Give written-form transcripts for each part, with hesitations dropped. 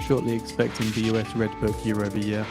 shortly expecting the US Red Book year over year.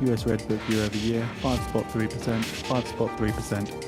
US Red Book year over year, 5.3%, 5.3%.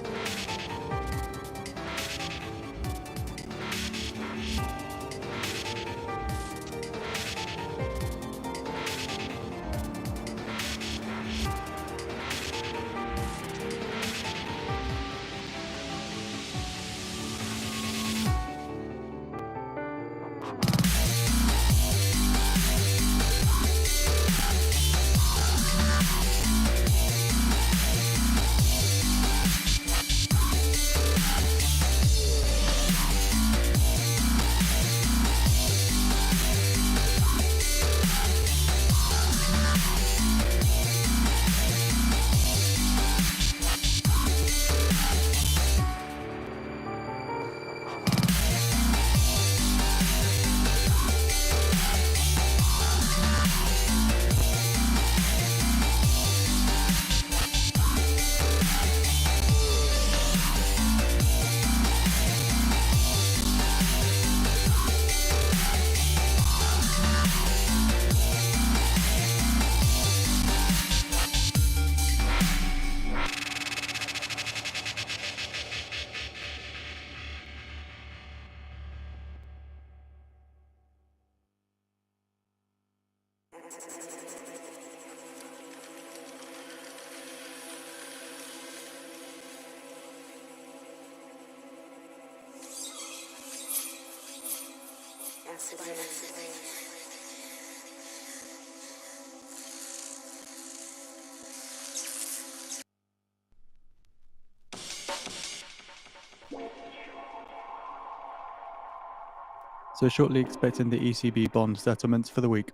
So shortly expecting the ECB bond settlements for the week.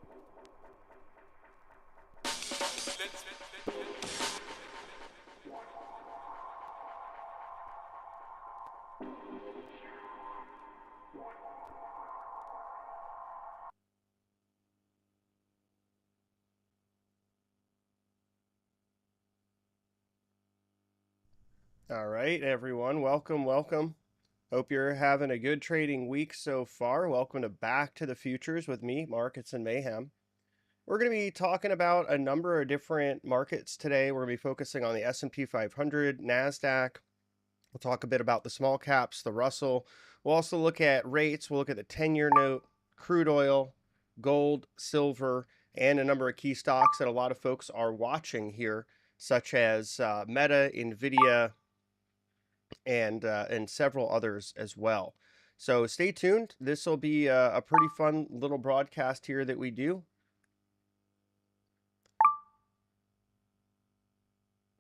All right, everyone. Welcome. Hope you're having a good trading week so far. Welcome to Back to the Futures with me, Markets and Mayhem. We're going to be talking about a number of different markets today. We're going to be focusing on the S&P 500, NASDAQ. We'll talk a bit about the small caps, the Russell. We'll also look at rates. We'll look at the 10-year note, crude oil, gold, silver, and a number of key stocks that a lot of folks are watching here, such as Meta, NVIDIA, and several others as well. So stay tuned. This will be a pretty fun little broadcast here that we do.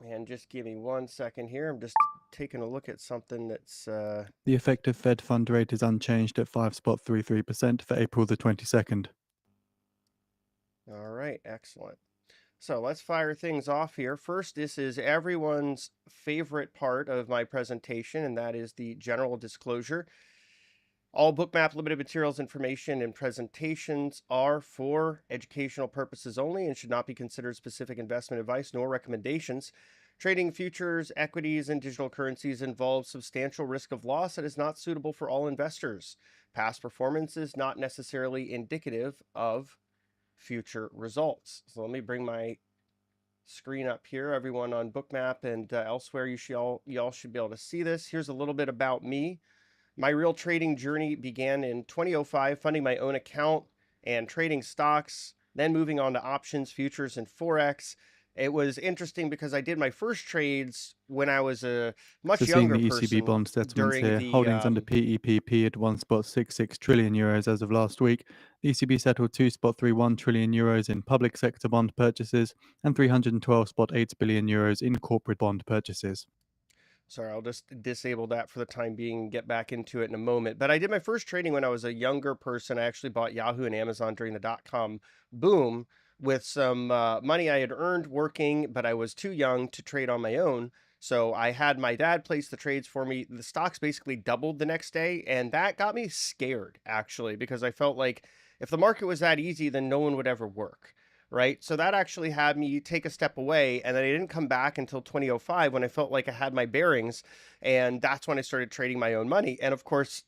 And just give me 1 second here. I'm just taking a look at something that's... The effective Fed fund rate is unchanged at 5.33% for April the 22nd. All right, excellent. So let's fire things off here. First, this is everyone's favorite part of my presentation, and that is the general disclosure. All Bookmap limited materials, information, and presentations are for educational purposes only and should not be considered specific investment advice nor recommendations. Trading futures, equities, and digital currencies involves substantial risk of loss that is not suitable for all investors. Past performance is not necessarily indicative of future results. So let me bring my screen up here. Everyone on Bookmap and elsewhere, y'all should be able to see this. Here's a little bit about me. My real trading journey began in 2005, funding my own account and trading stocks, then moving on to options, futures, and Forex. It was interesting because I did my first trades when I was a much Seeing younger the person ECB bond settlements during here, the holdings under PEPP at 1.66 trillion euros as of last week. The ECB settled 2.31 trillion euros in public sector bond purchases and 312.8 billion euros in corporate bond purchases. Sorry, I'll just disable that for the time being and get back into it in a moment. But I did my first trading when I was a younger person. I actually bought Yahoo and Amazon during the dot-com boom with some money I had earned working, but I was too young to trade on my own. So I had my dad place the trades for me. The stocks basically doubled the next day, and that got me scared, actually, because I felt like if the market was that easy, then no one would ever work. Right. So that actually had me take a step away. And then I didn't come back until 2005 when I felt like I had my bearings. And that's when I started trading my own money. And of course,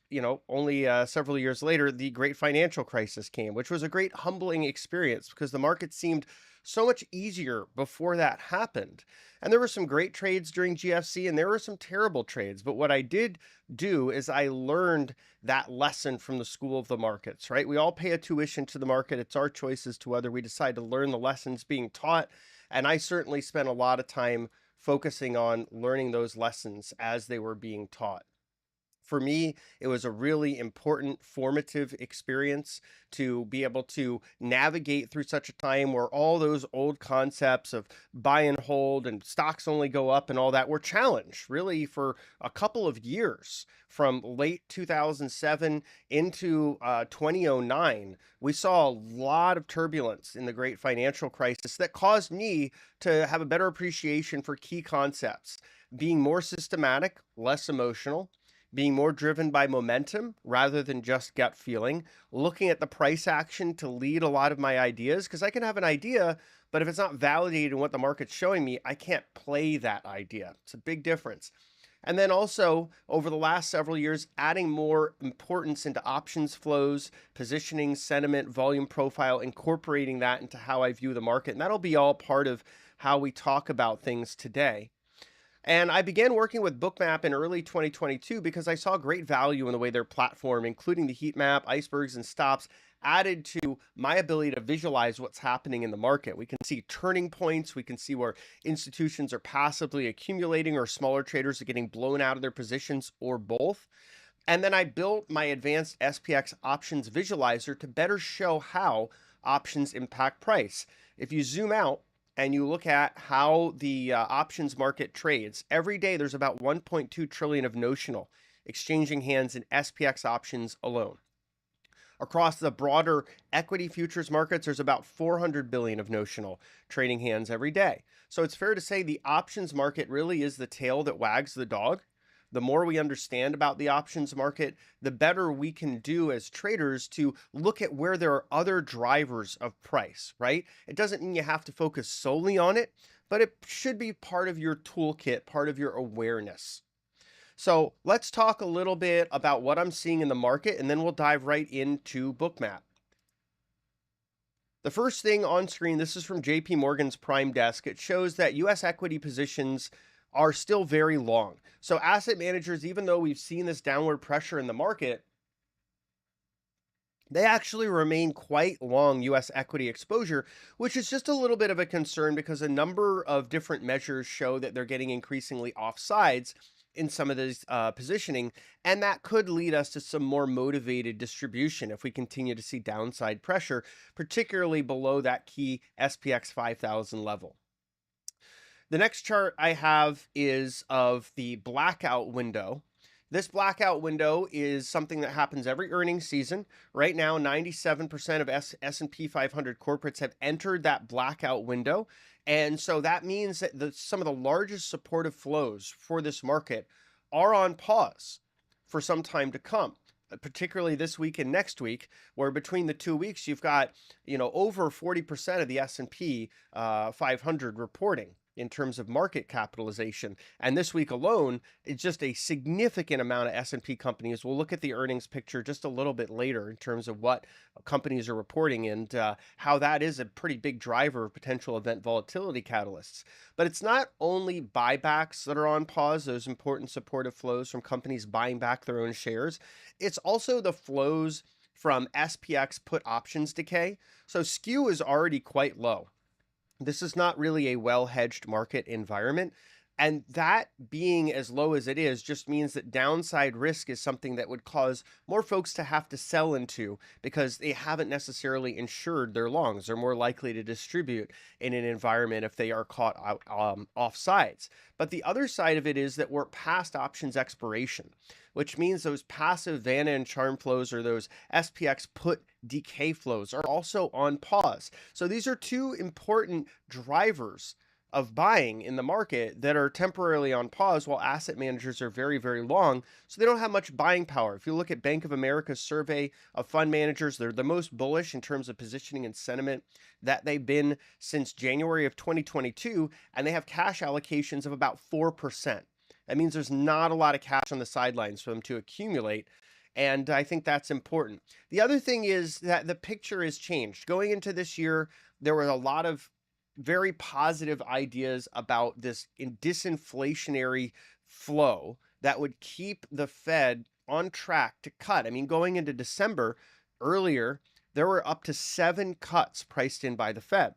only several years later, the great financial crisis came, which was a great humbling experience because the market seemed so much easier before that happened. And there were some great trades during GFC and there were some terrible trades. But what I did do is I learned that lesson from the school of the markets, right? We all pay a tuition to the market. It's our choice as to whether we decide to learn the lessons being taught. And I certainly spent a lot of time focusing on learning those lessons as they were being taught. For me, it was a really important formative experience to be able to navigate through such a time where all those old concepts of buy and hold and stocks only go up and all that were challenged really for a couple of years. From late 2007 into 2009, we saw a lot of turbulence in the great financial crisis that caused me to have a better appreciation for key concepts, being more systematic, less emotional, being more driven by momentum rather than just gut feeling, looking at the price action to lead a lot of my ideas, because I can have an idea, but if it's not validated in what the market's showing me, I can't play that idea. It's a big difference. And then also, over the last several years, adding more importance into options flows, positioning, sentiment, volume profile, incorporating that into how I view the market. And that'll be all part of how we talk about things today. And I began working with Bookmap in early 2022 because I saw great value in the way their platform, including the heat map, icebergs, and stops, added to my ability to visualize what's happening in the market. We can see turning points. We can see where institutions are passively accumulating or smaller traders are getting blown out of their positions or both. And then I built my advanced SPX options visualizer to better show how options impact price. If you zoom out, and you look at how the options market trades, every day there's about 1.2 trillion of notional exchanging hands in SPX options alone. Across the broader equity futures markets, there's about 400 billion of notional trading hands every day. So it's fair to say the options market really is the tail that wags the dog. The more we understand about the options market, the better we can do as traders to look at where there are other drivers of price, right? It doesn't mean you have to focus solely on it, but it should be part of your toolkit, part of your awareness. So let's talk a little bit about what I'm seeing in the market, and then we'll dive right into Bookmap. The first thing on screen, this is from JP Morgan's Prime Desk. It shows that U.S. equity positions are still very long. So asset managers, even though we've seen this downward pressure in the market, they actually remain quite long U.S. equity exposure, which is just a little bit of a concern because a number of different measures show that they're getting increasingly offsides in some of this positioning, and that could lead us to some more motivated distribution if we continue to see downside pressure, particularly below that key SPX 5000 level. The next chart I have is of the blackout window. This blackout window is something that happens every earnings season. Right now, 97% of S&P 500 corporates have entered that blackout window. And so that means that some of the largest supportive flows for this market are on pause for some time to come, particularly this week and next week, where between the 2 weeks, you've got, over 40% of the S&P 500 reporting in terms of market capitalization. And this week alone, it's just a significant amount of S&P companies. We'll look at the earnings picture just a little bit later in terms of what companies are reporting and how that is a pretty big driver of potential event volatility catalysts. But it's not only buybacks that are on pause, those important supportive flows from companies buying back their own shares. It's also the flows from SPX put options decay. So skew is already quite low. This is not really a well-hedged market environment. And that being as low as it is just means that downside risk is something that would cause more folks to have to sell into because they haven't necessarily insured their longs. They're more likely to distribute in an environment if they are caught off sides. But the other side of it is that we're past options expiration, which means those passive Vanna and Charm flows or those SPX put decay flows are also on pause. So these are two important drivers of buying in the market that are temporarily on pause while asset managers are very, very long. So they don't have much buying power. If you look at Bank of America's survey of fund managers, they're the most bullish in terms of positioning and sentiment that they've been since January of 2022, and they have cash allocations of about 4%. That means there's not a lot of cash on the sidelines for them to accumulate. And I think that's important. The other thing is that the picture has changed. Going into this year, there were a lot of very positive ideas about this disinflationary flow that would keep the Fed on track to cut. I mean, going into December, earlier, there were up to 7 cuts priced in by the Fed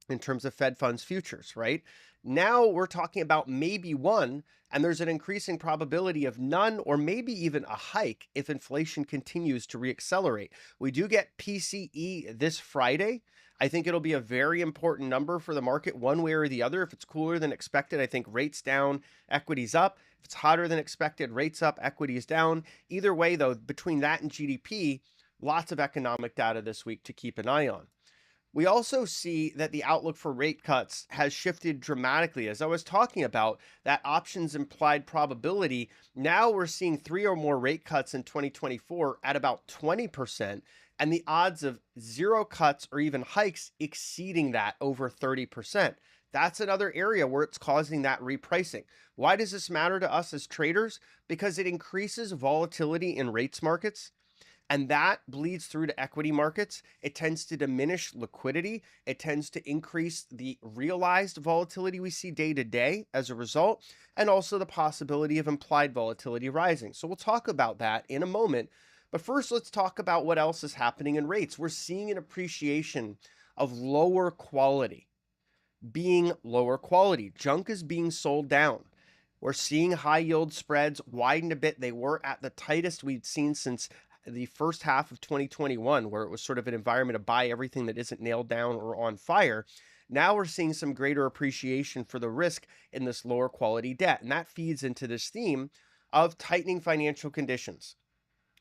in terms of Fed funds futures, right? Now we're talking about maybe 1, and there's an increasing probability of none or maybe even a hike if inflation continues to reaccelerate. We do get PCE this Friday. I think it'll be a very important number for the market one way or the other. If it's cooler than expected, I think rates down, equities up. If it's hotter than expected, rates up, equities down. Either way, though, between that and GDP, lots of economic data this week to keep an eye on. We also see that the outlook for rate cuts has shifted dramatically. As I was talking about, that options implied probability, now we're seeing 3 or more rate cuts in 2024 at about 20%, and the odds of 0 cuts or even hikes exceeding that over 30%. That's another area where it's causing that repricing. Why does this matter to us as traders? Because it increases volatility in rates markets, and that bleeds through to equity markets. It tends to diminish liquidity. It tends to increase the realized volatility we see day to day as a result, and also the possibility of implied volatility rising. So we'll talk about that in a moment. But first, let's talk about what else is happening in rates. We're seeing an appreciation of lower quality being lower quality. Junk is being sold down. We're seeing high yield spreads widen a bit. They were at the tightest we'd seen since the first half of 2021, where it was sort of an environment to buy everything that isn't nailed down or on fire. Now we're seeing some greater appreciation for the risk in this lower quality debt. And that feeds into this theme of tightening financial conditions,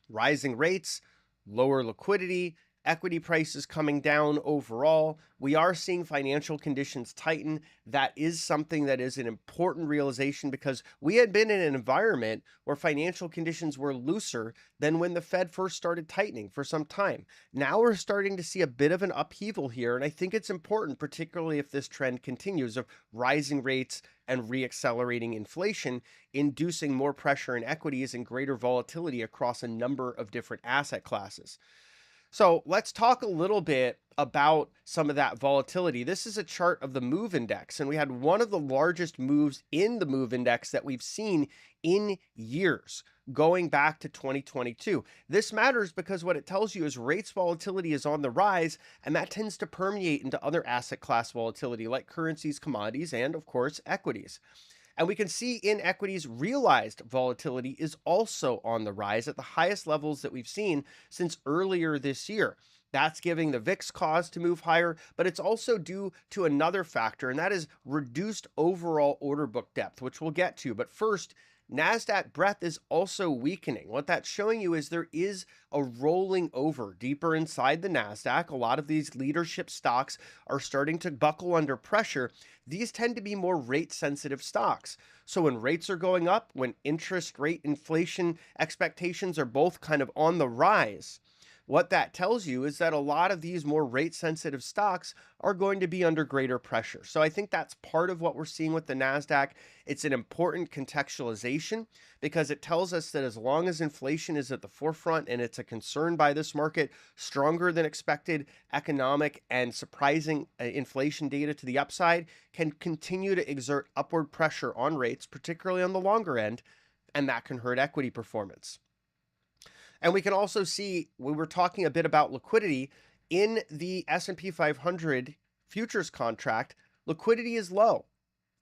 rising rates, lower liquidity, equity prices coming down overall. We are seeing financial conditions tighten. That is something that is an important realization because we had been in an environment where financial conditions were looser than when the Fed first started tightening for some time. Now we're starting to see a bit of an upheaval here, and I think it's important, particularly if this trend continues of rising rates and reaccelerating inflation, inducing more pressure in equities and greater volatility across a number of different asset classes. So let's talk a little bit about some of that volatility. This is a chart of the MOVE index, and we had one of the largest moves in the MOVE index that we've seen in years, going back to 2022. This matters because what it tells you is rates volatility is on the rise, and that tends to permeate into other asset class volatility like currencies, commodities, and of course, equities. And we can see in equities, realized volatility is also on the rise at the highest levels that we've seen since earlier this year. That's giving the VIX cause to move higher, but it's also due to another factor, and that is reduced overall order book depth, which we'll get to. But first, NASDAQ breadth is also weakening. What that's showing you is there is a rolling over deeper inside the NASDAQ. A lot of these leadership stocks are starting to buckle under pressure. These tend to be more rate sensitive stocks. So when rates are going up, when interest rate inflation expectations are both kind of on the rise, what that tells you is that a lot of these more rate sensitive stocks are going to be under greater pressure. So I think that's part of what we're seeing with the NASDAQ. It's an important contextualization because it tells us that as long as inflation is at the forefront and it's a concern by this market, stronger than expected economic and surprising inflation data to the upside can continue to exert upward pressure on rates, particularly on the longer end, and that can hurt equity performance. And we can also see, when we're talking a bit about liquidity, in the S&P 500 futures contract, liquidity is low.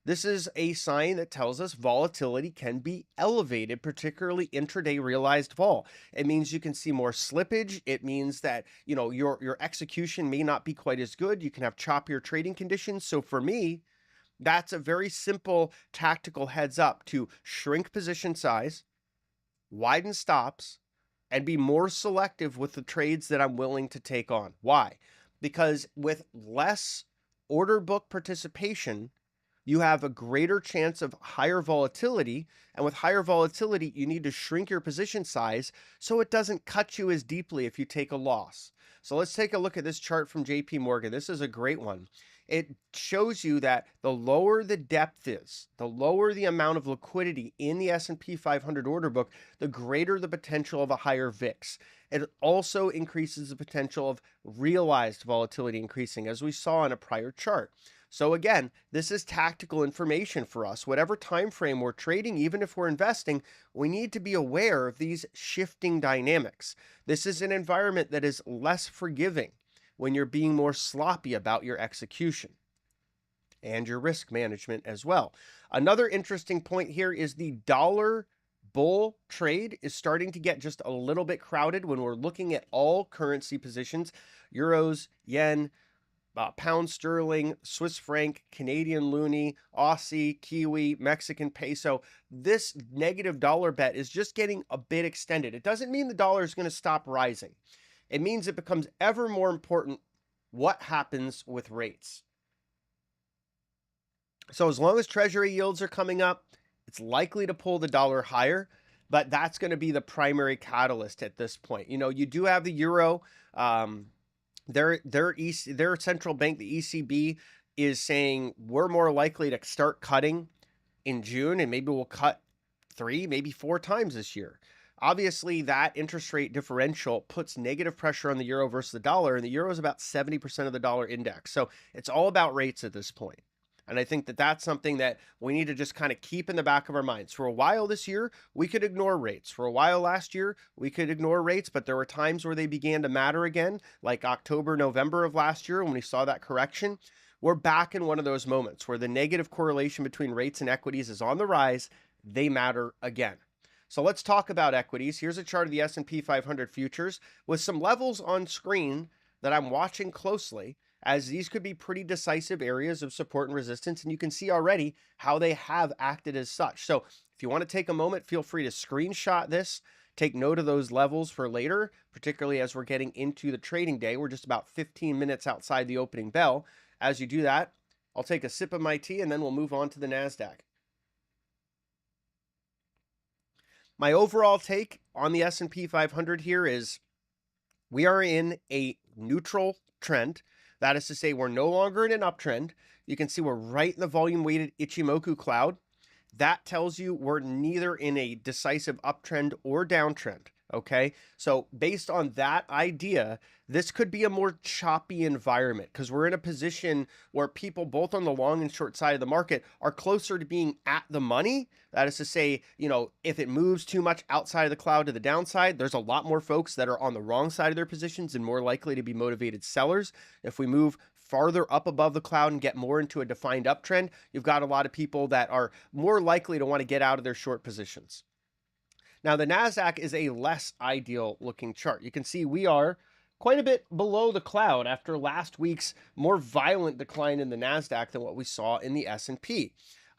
This is a sign that tells us volatility can be elevated, particularly intraday realized vol. It means you can see more slippage. It means that, your execution may not be quite as good. You can have choppier trading conditions. So for me, that's a very simple tactical heads up to shrink position size, widen stops, and be more selective with the trades that I'm willing to take on. Why? Because with less order book participation, you have a greater chance of higher volatility. And with higher volatility, you need to shrink your position size so it doesn't cut you as deeply if you take a loss. So let's take a look at this chart from JP Morgan. This is a great one. It shows you that the lower the depth is, the lower the amount of liquidity in the S&P 500 order book, the greater the potential of a higher VIX. It also increases the potential of realized volatility increasing, as we saw in a prior chart. So again, this is tactical information for us. Whatever time frame we're trading, even if we're investing, we need to be aware of these shifting dynamics. This is an environment that is less forgiving when you're being more sloppy about your execution and your risk management as well. Another interesting point here is the dollar bull trade is starting to get just a little bit crowded when we're looking at all currency positions: euros, yen, pound sterling, Swiss franc, Canadian loonie, Aussie, Kiwi, Mexican peso. This negative dollar bet is just getting a bit extended. It doesn't mean the dollar is going to stop rising. It means it becomes ever more important what happens with rates. So as long as treasury yields are coming up, it's likely to pull the dollar higher, but that's going to be the primary catalyst at this point. You do have the euro. Their central bank, the ECB, is saying we're more likely to start cutting in June, and maybe we'll cut 3, maybe 4 times this year. Obviously, that interest rate differential puts negative pressure on the euro versus the dollar, and the euro is about 70% of the dollar index. So it's all about rates at this point. And I think that that's something that we need to just kind of keep in the back of our minds. For a while this year, we could ignore rates. For a while last year, we could ignore rates, but there were times where they began to matter again, like October, November of last year when we saw that correction. We're back in one of those moments where the negative correlation between rates and equities is on the rise. They matter again. So let's talk about equities. Here's a chart of the S&P 500 futures with some levels on screen that I'm watching closely, as these could be pretty decisive areas of support and resistance, and you can see already how they have acted as such. So if you want to take a moment, feel free to screenshot this, take note of those levels for later, particularly as we're getting into the trading day. We're just about 15 minutes outside the opening bell. As you do that, I'll take a sip of my tea and then we'll move on to the NASDAQ. My overall take on the S&P 500 here is we are in a neutral trend. That is to say, we're no longer in an uptrend. You can see we're right in the volume-weighted Ichimoku cloud. That tells you we're neither in a decisive uptrend or downtrend, okay? So based on that idea, this could be a more choppy environment because we're in a position where people both on the long and short side of the market are closer to being at the money. That is to say, if it moves too much outside of the cloud to the downside, there's a lot more folks that are on the wrong side of their positions and more likely to be motivated sellers. If we move farther up above the cloud and get more into a defined uptrend, you've got a lot of people that are more likely to want to get out of their short positions. Now, the NASDAQ is a less ideal looking chart. You can see we are quite a bit below the cloud after last week's more violent decline in the NASDAQ than what we saw in the S&P.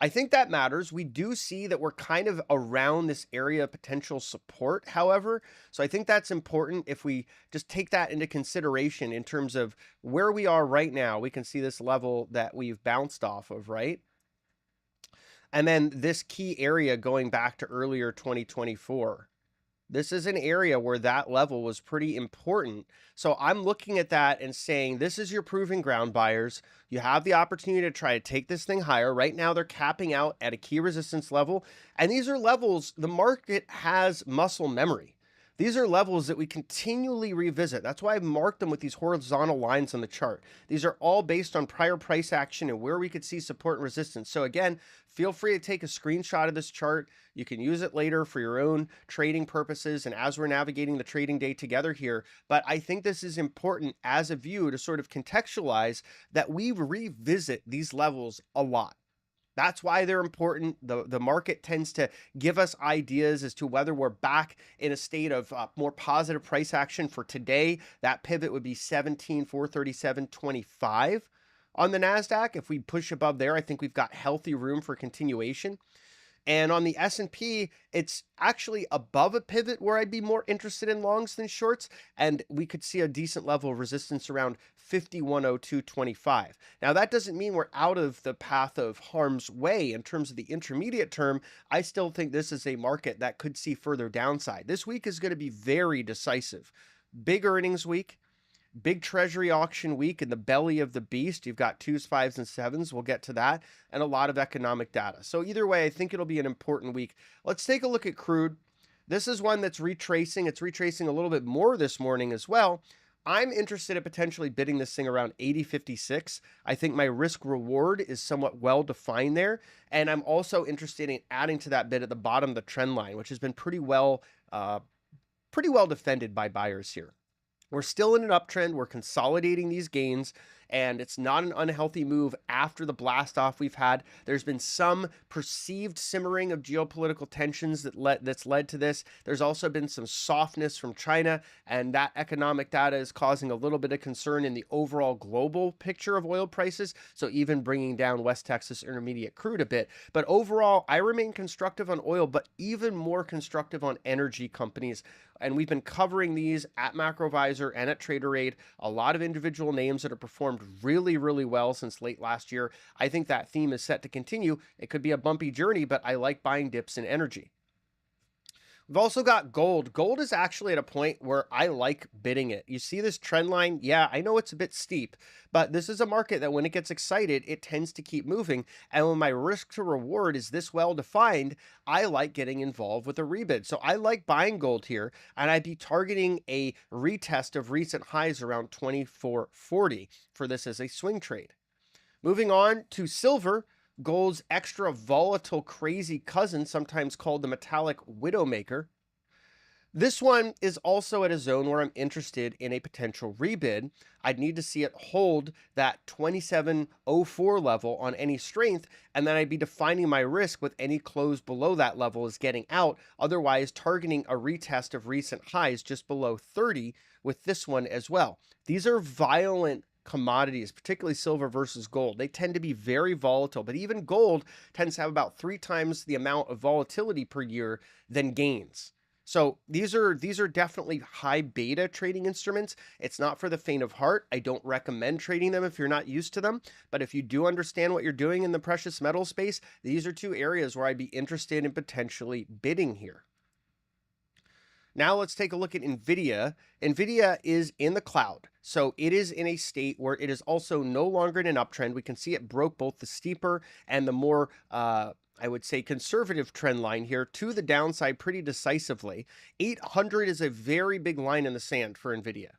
I think that matters. We do see that we're kind of around this area of potential support, however. So I think that's important if we just take that into consideration in terms of where we are right now. We can see this level that we've bounced off of, right? And then this key area going back to earlier 2024. This is an area where that level was pretty important. So I'm looking at that and saying, this is your proving ground, buyers. You have the opportunity to try to take this thing higher. Right now, they're capping out at a key resistance level. And these are levels, the market has muscle memory. These are levels that we continually revisit. That's why I've marked them with these horizontal lines on the chart. These are all based on prior price action and where we could see support and resistance. So again, feel free to take a screenshot of this chart. You can use it later for your own trading purposes and as we're navigating the trading day together here. But I think this is important as a view to sort of contextualize that we revisit these levels a lot. That's why they're important. The market tends to give us ideas as to whether we're back in a state of more positive price action for today. That pivot would be 17,437.25 on the NASDAQ. If we push above there, I think we've got healthy room for continuation. And on the S&P, it's actually above a pivot where I'd be more interested in longs than shorts. And we could see a decent level of resistance around 5102.25. Now, that doesn't mean we're out of the path of harm's way in terms of the intermediate term. I still think this is a market that could see further downside. This week is going to be very decisive. Big earnings week. Big treasury auction week in the belly of the beast. You've got 2s, 5s, and 7s. We'll get to that. And a lot of economic data. So either way, I think it'll be an important week. Let's take a look at crude. This is one that's retracing. It's retracing a little bit more this morning as well. I'm interested in potentially bidding this thing around 80.56. I think my risk reward is somewhat well defined there. And I'm also interested in adding to that bid at the bottom of the trend line, which has been pretty well defended by buyers here. We're still in an uptrend. We're consolidating these gains, and it's not an unhealthy move after the blast off we've had. There's been some perceived simmering of geopolitical tensions that's led to this. There's also been some softness from China, and that economic data is causing a little bit of concern in the overall global picture of oil prices, so even bringing down West Texas Intermediate crude a bit. But overall, I remain constructive on oil, but even more constructive on energy companies. And we've been covering these at Macrovisor and at Traderade, a lot of individual names that have performed really, really well since late last year. I think that theme is set to continue. It could be a bumpy journey, but I like buying dips in energy. We've also got gold. Gold is actually at a point where I like bidding it. You see this trend line? Yeah, I know it's a bit steep, but this is a market that when it gets excited, it tends to keep moving. And when my risk to reward is this well defined, I like getting involved with a rebid. So I like buying gold here, and I'd be targeting a retest of recent highs around 24.40 for this as a swing trade. Moving on to silver. Gold's extra volatile, crazy cousin, sometimes called the metallic widowmaker. This one is also at a zone where I'm interested in a potential rebid. I'd need to see it hold that 27.04 level on any strength, and then I'd be defining my risk with any close below that level as getting out, otherwise targeting a retest of recent highs just below 30 with this one as well. These are violent commodities, particularly silver versus gold. They tend to be very volatile, but even gold tends to have about 3 times the amount of volatility per year than gains. So these are definitely high beta trading instruments. It's not for the faint of heart. I don't recommend trading them if you're not used to them, but if you do understand what you're doing in the precious metal space, these are 2 areas where I'd be interested in potentially bidding here. Now let's take a look at NVIDIA. NVIDIA is in the cloud, so it is in a state where it is also no longer in an uptrend. We can see it broke both the steeper and the more, I would say, conservative trend line here to the downside pretty decisively. 800 is a very big line in the sand for NVIDIA.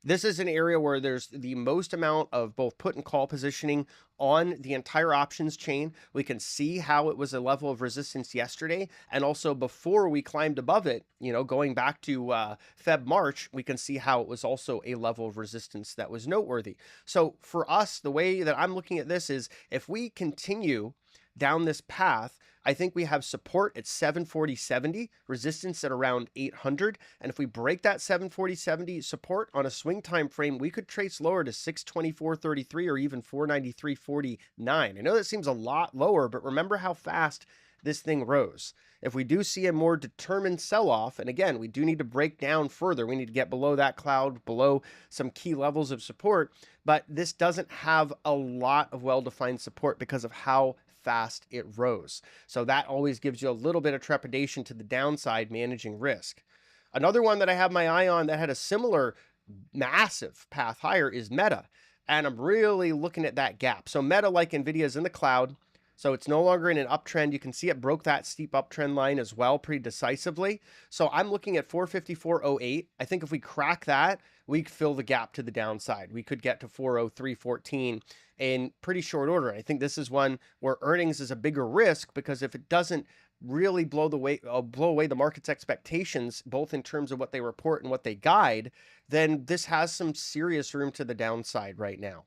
This is an area where there's the most amount of both put and call positioning on the entire options chain. We can see how it was a level of resistance yesterday. And also before we climbed above it, going back to Feb, March, we can see how it was also a level of resistance that was noteworthy. So for us, the way that I'm looking at this is if we continue down this path, I think we have support at 740.70, resistance at around 800. And if we break that 740.70 support on a swing time frame, we could trace lower to 624.33 or even 493.49. I know that seems a lot lower, but remember how fast this thing rose. If we do see a more determined sell-off, and again, we do need to break down further, we need to get below that cloud, below some key levels of support, but this doesn't have a lot of well-defined support because of how fast it rose. So that always gives you a little bit of trepidation to the downside managing risk. Another one that I have my eye on that had a similar massive path higher is Meta. And I'm really looking at that gap. So Meta, like Nvidia, is in the cloud. So it's no longer in an uptrend. You can see it broke that steep uptrend line as well pretty decisively. So I'm looking at 454.08. I think if we crack that, we could fill the gap to the downside. We could get to 403.14 in pretty short order. I think this is one where earnings is a bigger risk because if it doesn't really blow away the market's expectations, both in terms of what they report and what they guide, then this has some serious room to the downside right now.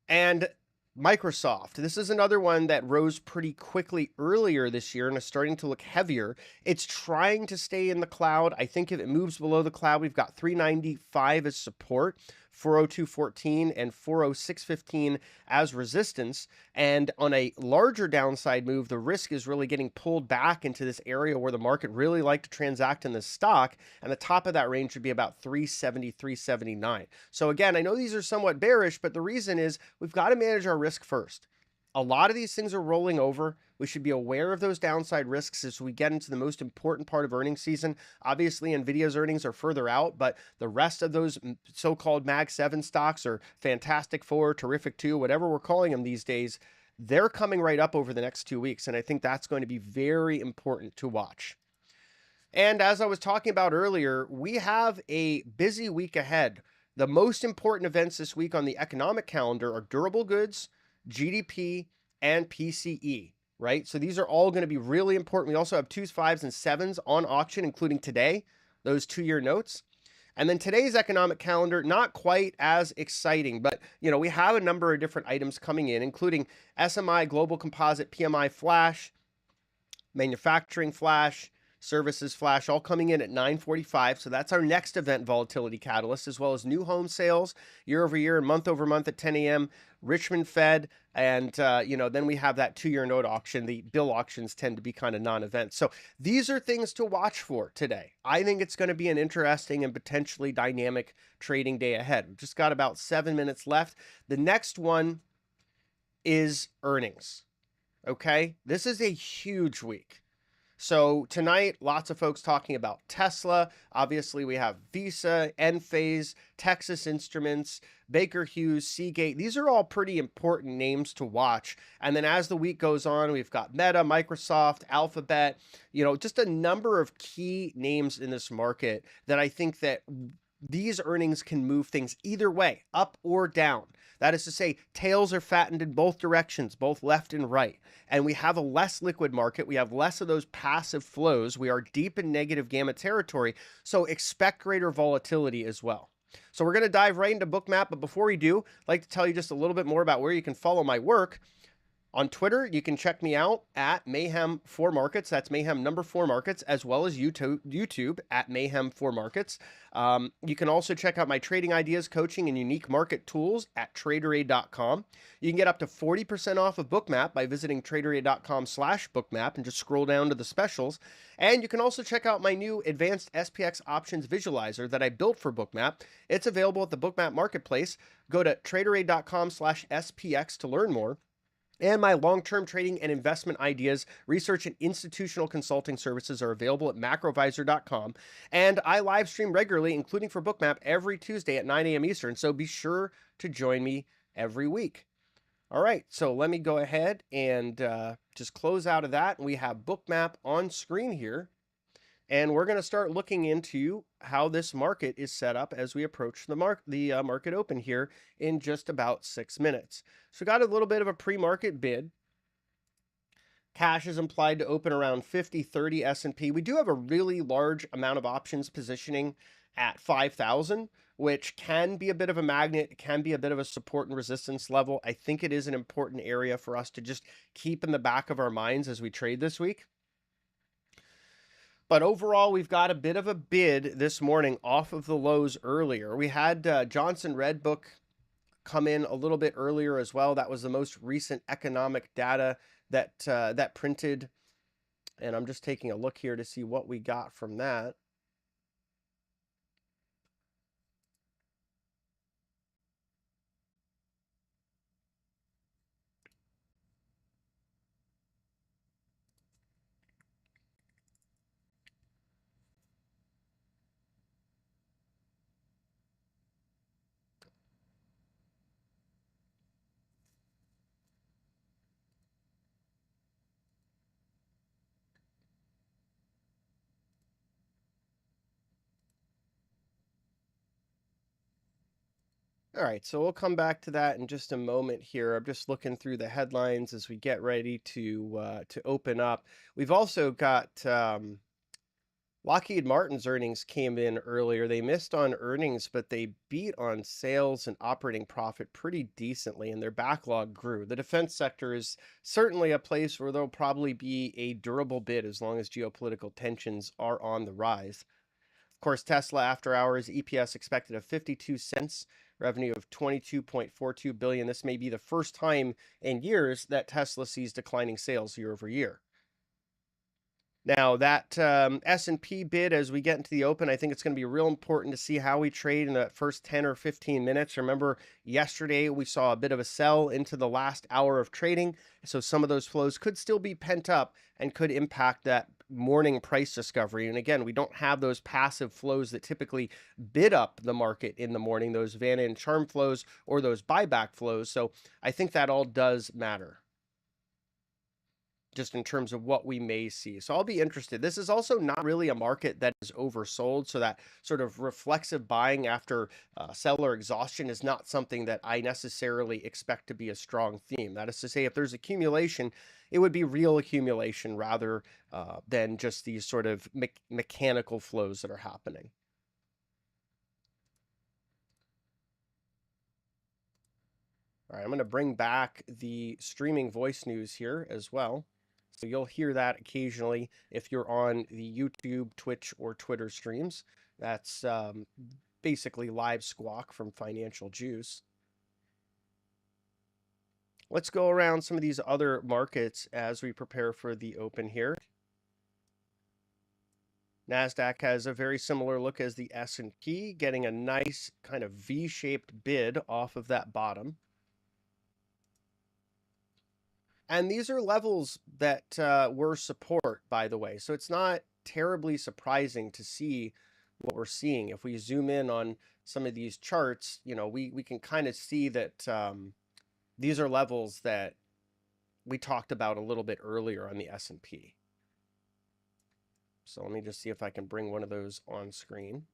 And Microsoft, this is another one that rose pretty quickly earlier this year and is starting to look heavier. It's trying to stay in the cloud. I think if it moves below the cloud, we've got 395 as support, 402.14 and 406.15 as resistance. And on a larger downside move, the risk is really getting pulled back into this area where the market really liked to transact in this stock. And the top of that range would be about 370, 379. So again, I know these are somewhat bearish, but the reason is we've got to manage our risk first. A lot of these things are rolling over. We should be aware of those downside risks as we get into the most important part of earnings season. Obviously, Nvidia's earnings are further out, but the rest of those so-called Mag 7 stocks or Fantastic Four, Terrific 2, whatever we're calling them these days, they're coming right up over the next 2 weeks. And I think that's going to be very important to watch. And as I was talking about earlier, we have a busy week ahead. The most important events this week on the economic calendar are durable goods, GDP, and PCE, right? So these are all going to be really important. We also have 2s, 5s, and 7s on auction, including today, those 2-year notes. And then today's economic calendar, not quite as exciting, but we have a number of different items coming in, including SMI Global Composite PMI Flash, Manufacturing Flash, Services Flash, all coming in at 9:45. So that's our next event volatility catalyst, as well as new home sales year over year and month over month at 10 a.m. Richmond Fed, and then we have that 2-year note auction. The bill auctions tend to be kind of non-events. So these are things to watch for today. I think it's going to be an interesting and potentially dynamic trading day ahead. We've just got about 7 minutes left. The next one is earnings. Okay, this is a huge week. So tonight, lots of folks talking about Tesla. Obviously, we have Visa, Enphase, Texas Instruments, Baker Hughes, Seagate. These are all pretty important names to watch. And then as the week goes on, we've got Meta, Microsoft, Alphabet, just a number of key names in this market that I think that these earnings can move things either way, up or down. That is to say, tails are fattened in both directions, both left and right. And we have a less liquid market. We have less of those passive flows. We are deep in negative gamma territory. So expect greater volatility as well. So we're going to dive right into Bookmap. But before we do, I'd like to tell you just a little bit more about where you can follow my work. On Twitter, you can check me out at Mayhem 4 Markets. That's Mayhem number 4 Markets, as well as YouTube at Mayhem 4 Markets. You can also check out my trading ideas, coaching, and unique market tools at Traderade.com. You can get up to 40% off of Bookmap by visiting Traderade.com/bookmap and just scroll down to the specials. And you can also check out my new advanced SPX options visualizer that I built for Bookmap. It's available at the Bookmap Marketplace. Go to Traderade.com/SPX to learn more. And my long-term trading and investment ideas, research, and institutional consulting services are available at macrovisor.com. And I live stream regularly, including for Bookmap, every Tuesday at 9 a.m. Eastern. So be sure to join me every week. All right, so let me go ahead and just close out of that. We have Bookmap on screen here. And we're going to start looking into how this market is set up as we approach the market open here in just about 6 minutes. So got a little bit of a pre-market bid. Cash is implied to open around 50-30 S&P. We do have a really large amount of options positioning at 5,000, which can be a bit of a magnet. It can be a bit of a support and resistance level. I think it is an important area for us to just keep in the back of our minds as we trade this week. But overall, we've got a bit of a bid this morning off of the lows earlier. We had Johnson Redbook come in a little bit earlier as well. That was the most recent economic data that printed. And I'm just taking a look here to see what we got from that. All right, so we'll come back to that in just a moment here. I'm just looking through the headlines as we get ready to open up. We've also got Lockheed Martin's earnings came in earlier. They missed on earnings, but they beat on sales and operating profit pretty decently, and their backlog grew. The defense sector is certainly a place where there'll probably be a durable bid as long as geopolitical tensions are on the rise. Of course, Tesla after hours EPS expected of 52 cents, revenue of 22.42 billion. This may be the first time in years that Tesla sees declining sales year over year. Now that S&P bid, as we get into the open, I think it's going to be real important to see how we trade in the first 10 or 15 minutes. Remember, yesterday we saw a bit of a sell into the last hour of trading, so some of those flows could still be pent up and could impact that morning price discovery. And again, we don't have those passive flows that typically bid up the market in the morning, those Vanna and Charm flows or those buyback flows. So I think that all does matter, just in terms of what we may see. So I'll be interested. This is also not really a market that is oversold. So that sort of reflexive buying after seller exhaustion is not something that I necessarily expect to be a strong theme. That is to say, if there's accumulation, it would be real accumulation rather than just these sort of mechanical flows that are happening. All right, I'm going to bring back the streaming voice news here as well. So you'll hear that occasionally if you're on the YouTube, Twitch, or Twitter streams. That's basically live squawk from Financial Juice. Let's go around some of these other markets as we prepare for the open here. NASDAQ has a very similar look as the S&P, getting a nice kind of V-shaped bid off of that bottom. And these are levels that were support, by the way. So it's not terribly surprising to see what we're seeing. If we zoom in on some of these charts, you know, we can kind of see that these are levels that we talked about a little bit earlier on the S&P. So let me just see if I can bring one of those on screen.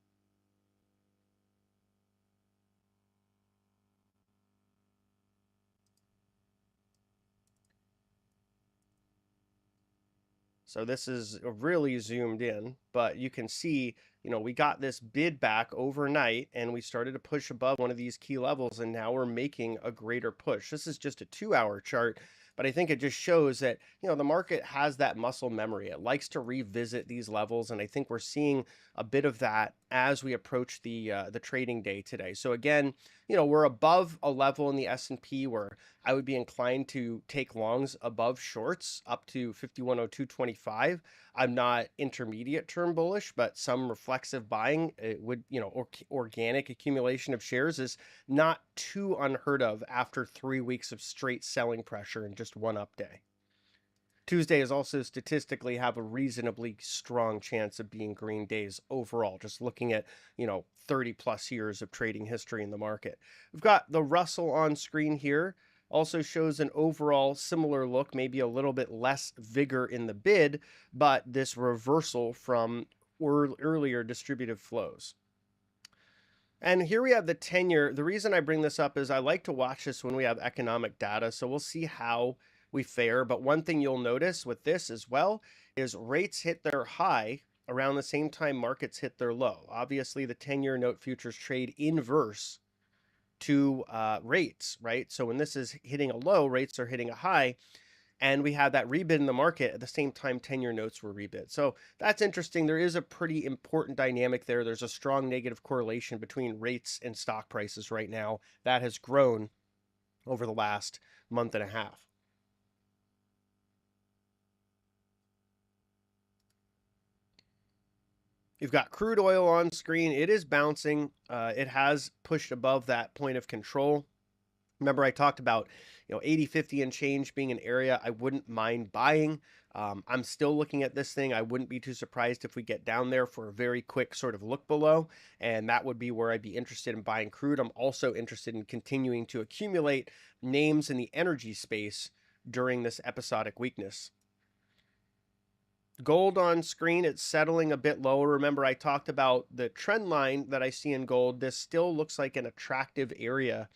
So this is really zoomed in, but you can see, you know, we got this bid back overnight and we started to push above one of these key levels, and now we're making a greater push. This is just a 2-hour chart, but I think it just shows that, you know, the market has that muscle memory. It likes to revisit these levels, and I think we're seeing a bit of that as we approach the trading day today. So again, you know, we're above a level in the S&P where I would be inclined to take longs above shorts up to 5102.25. I'm not intermediate term bullish, but some reflexive buying, it would, you know, organic accumulation of shares is not too unheard of after 3 weeks of straight selling pressure in just one up day. Tuesday is also statistically have a reasonably strong chance of being green days overall, just looking at, you know, 30 plus years of trading history in the market. We've got the Russell on screen here. Also shows an overall similar look, maybe a little bit less vigor in the bid, but this reversal from earlier distributive flows. And here we have the 10-year. The reason I bring this up is I like to watch this when we have economic data. So we'll see how we fare. But one thing you'll notice with this as well is rates hit their high around the same time markets hit their low. Obviously, the 10-year note futures trade inverse to rates, right? So when this is hitting a low, rates are hitting a high. And we had that rebid in the market at the same time 10-year notes were rebid. So that's interesting. There is a pretty important dynamic there. There's a strong negative correlation between rates and stock prices right now that has grown over the last month and a half. You've got crude oil on screen. It is bouncing. It has pushed above that point of control. Remember, I talked about 80, 50 and change being an area I wouldn't mind buying. I'm still looking at this thing. I wouldn't be too surprised if we get down there for a very quick sort of look below, and that would be where I'd be interested in buying crude. I'm also interested in continuing to accumulate names in the energy space during this episodic weakness. Gold on screen, it's settling a bit lower. Remember, I talked about the trend line that I see in gold. This still looks like an attractive area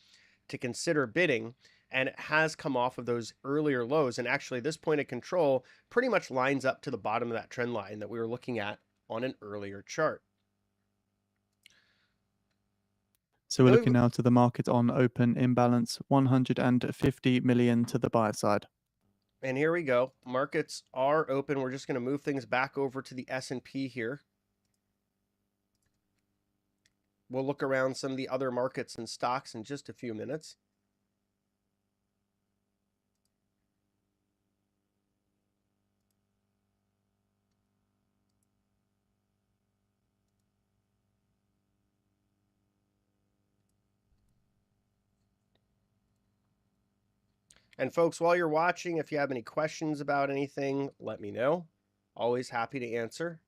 to consider bidding, and it has come off of those earlier lows. And actually, this point of control pretty much lines up to the bottom of that trend line that we were looking at on an earlier chart. So we're looking now to the market on open imbalance, 150 million to the buy side. And here we go. Markets are open. We're just going to move things back over to the S&P here. We'll look around some of the other markets and stocks in just a few minutes. And folks, while you're watching, if you have any questions about anything, let me know. Always happy to answer.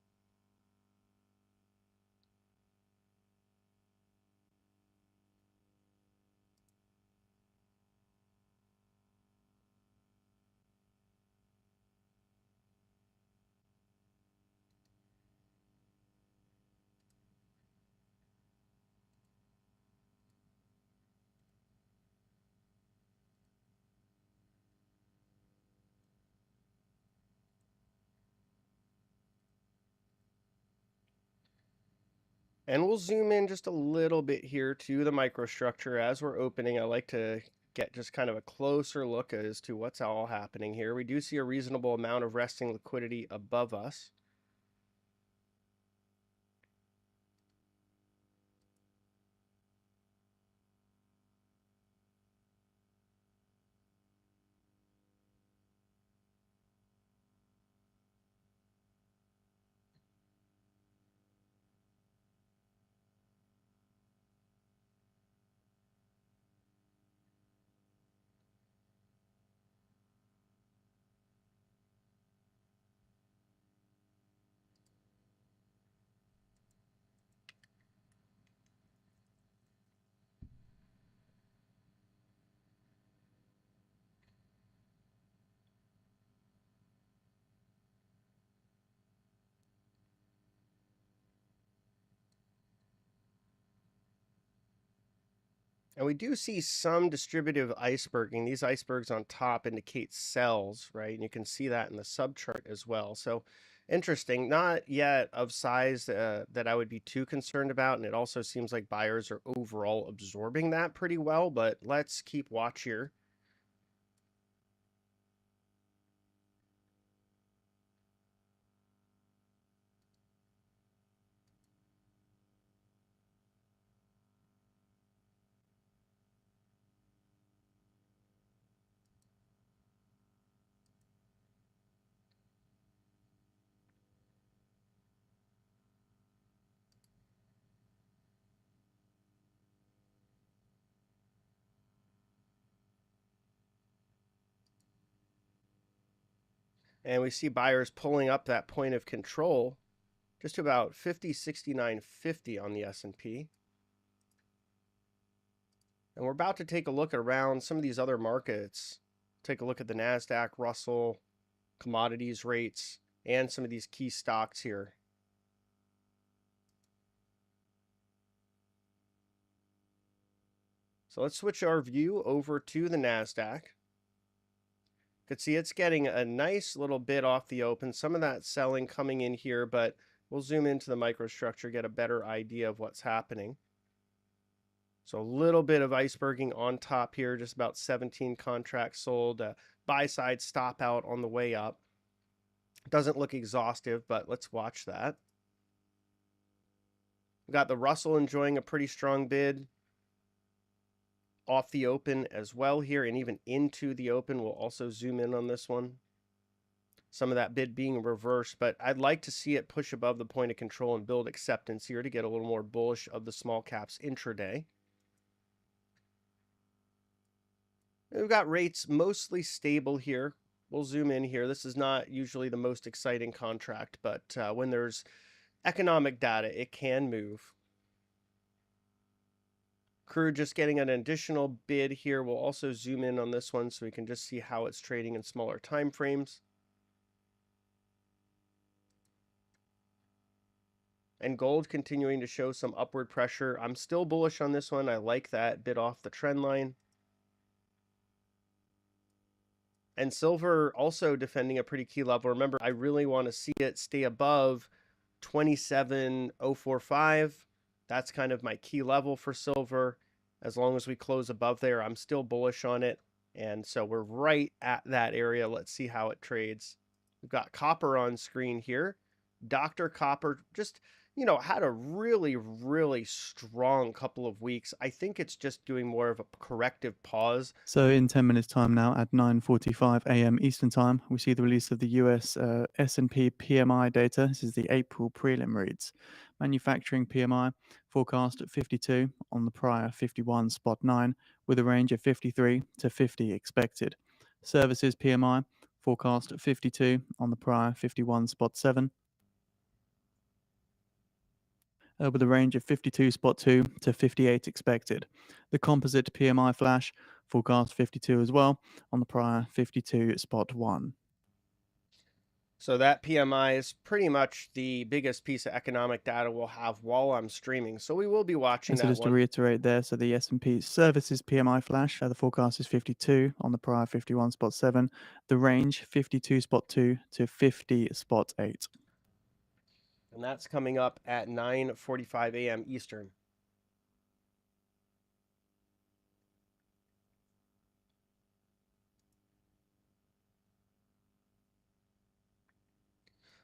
And we'll zoom in just a little bit here to the microstructure as we're opening. I like to get just kind of a closer look as to what's all happening here. We do see a reasonable amount of resting liquidity above us. And we do see some distributive iceberging. These icebergs on top indicate sells, right? And you can see that in the subchart as well. So interesting, not yet of size that I would be too concerned about. And it also seems like buyers are overall absorbing that pretty well, but let's keep watch here. And we see buyers pulling up that point of control just to about 50.6950 on the S&P. And we're about to take a look around some of these other markets. Take a look at the NASDAQ, Russell, commodities rates, and some of these key stocks here. So let's switch our view over to the NASDAQ. You can see it's getting a nice little bit off the open. Some of that selling coming in here, but we'll zoom into the microstructure, get a better idea of what's happening. So a little bit of iceberging on top here, just about 17 contracts sold. Buy side stop out on the way up. Doesn't look exhaustive, but let's watch that. We've got the Russell enjoying a pretty strong bid off the open as well here, and even into the open. We'll also zoom in on this one. Some of that bid being reversed, but I'd like to see it push above the point of control and build acceptance here to get a little more bullish of the small caps intraday. We've got rates mostly stable here. We'll zoom in here. This is not usually the most exciting contract, but when there's economic data, it can move. Crude just getting an additional bid here. We'll also zoom in on this one so we can just see how it's trading in smaller time frames. And gold continuing to show some upward pressure. I'm still bullish on this one. I like that bid off the trend line. And silver also defending a pretty key level. Remember, I really want to see it stay above 27.045. That's kind of my key level for silver. As long as we close above there, I'm still bullish on it. And so we're right at that area. Let's see how it trades. We've got copper on screen here. Dr. Copper just, had a really, really strong couple of weeks. I think it's just doing more of a corrective pause. So in 10 minutes time now at 9:45 a.m. Eastern time, we see the release of the US S&P PMI data. This is the April prelim reads. Manufacturing PMI forecast at 52 on the prior 51.9 with a range of 53 to 50 expected. Services PMI forecast at 52 on the prior 51.7 with a range of 52.2 to 58 expected. The composite PMI flash forecast 52 as well on the prior 52.1. So that PMI is pretty much the biggest piece of economic data we'll have while I'm streaming. So we will be watching And so that just one. to reiterate there, so the S&P services PMI flash, the forecast is 52 on the prior 51.7. The range 52.2 to 50.8. And that's coming up at 9:45 a.m. Eastern.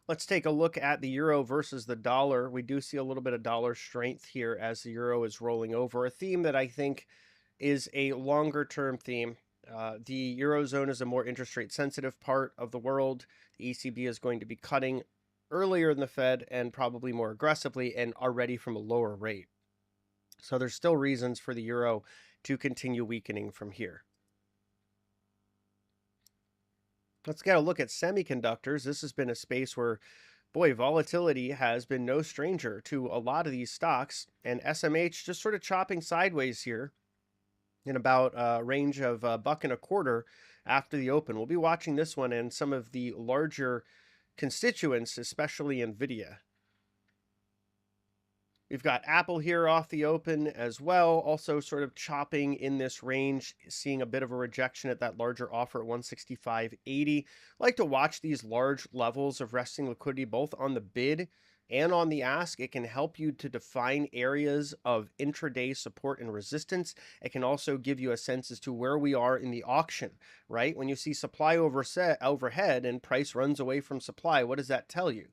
Let's take a look at the euro versus the dollar. We do see a little bit of dollar strength here as the euro is rolling over. A theme that I think is a longer term theme. The Eurozone is a more interest rate sensitive part of the world. The ECB is going to be cutting earlier than the Fed and probably more aggressively and already from a lower rate. So there's still reasons for the euro to continue weakening from here. Let's get a look at semiconductors. This has been a space where, boy, volatility has been no stranger to a lot of these stocks, and SMH just sort of chopping sideways here in about a range of $1.25 after the open. We'll be watching this one and some of the larger constituents, especially NVIDIA. We've got Apple here off the open as well, also sort of chopping in this range, seeing a bit of a rejection at that larger offer at 165.80. I like to watch these large levels of resting liquidity both on the bid and on the ask. It can help you to define areas of intraday support and resistance. It can also give you a sense as to where we are in the auction, right? When you see supply overhead and price runs away from supply, what does that tell you?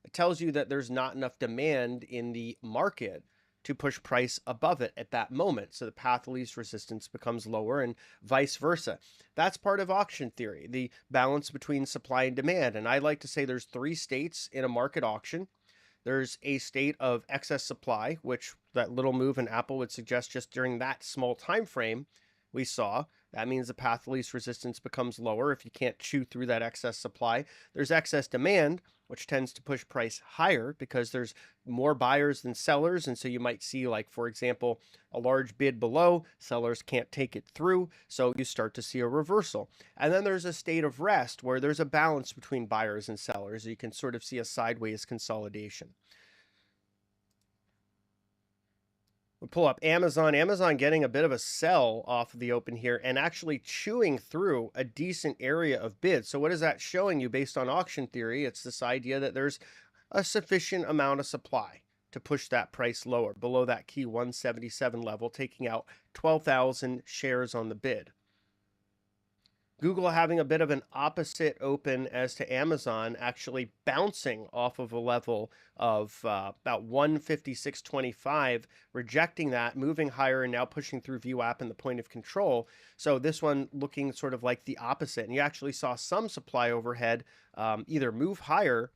It tells you that there's not enough demand in the market to push price above it at that moment. So the path of least resistance becomes lower and vice versa. That's part of auction theory, the balance between supply and demand. And I like to say there's 3 states in a market auction. There's a state of excess supply, which that little move in Apple would suggest just during that small time frame we saw. That means the path of least resistance becomes lower if you can't chew through that excess supply. There's excess demand, which tends to push price higher because there's more buyers than sellers. And so you might see, like, for example, a large bid below, sellers can't take it through. So you start to see a reversal. And then there's a state of rest where there's a balance between buyers and sellers. You can sort of see a sideways consolidation. We'll pull up Amazon. Amazon getting a bit of a sell off of the open here and actually chewing through a decent area of bids. So what is that showing you based on auction theory? It's this idea that there's a sufficient amount of supply to push that price lower below that key 177 level, taking out 12,000 shares on the bid. Google having a bit of an opposite open as to Amazon, actually bouncing off of a level of about 156.25, rejecting that, moving higher, and now pushing through VWAP and the point of control. So this one looking sort of like the opposite. And you actually saw some supply overhead either move higher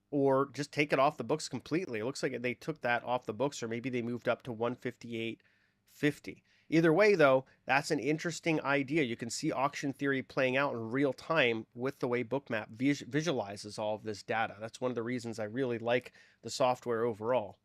or just take it off the books completely. It looks like they took that off the books, or maybe they moved up to 158.50. Either way, though, that's an interesting idea. You can see auction theory playing out in real time with the way Bookmap visualizes all of this data. That's one of the reasons I really like the software overall.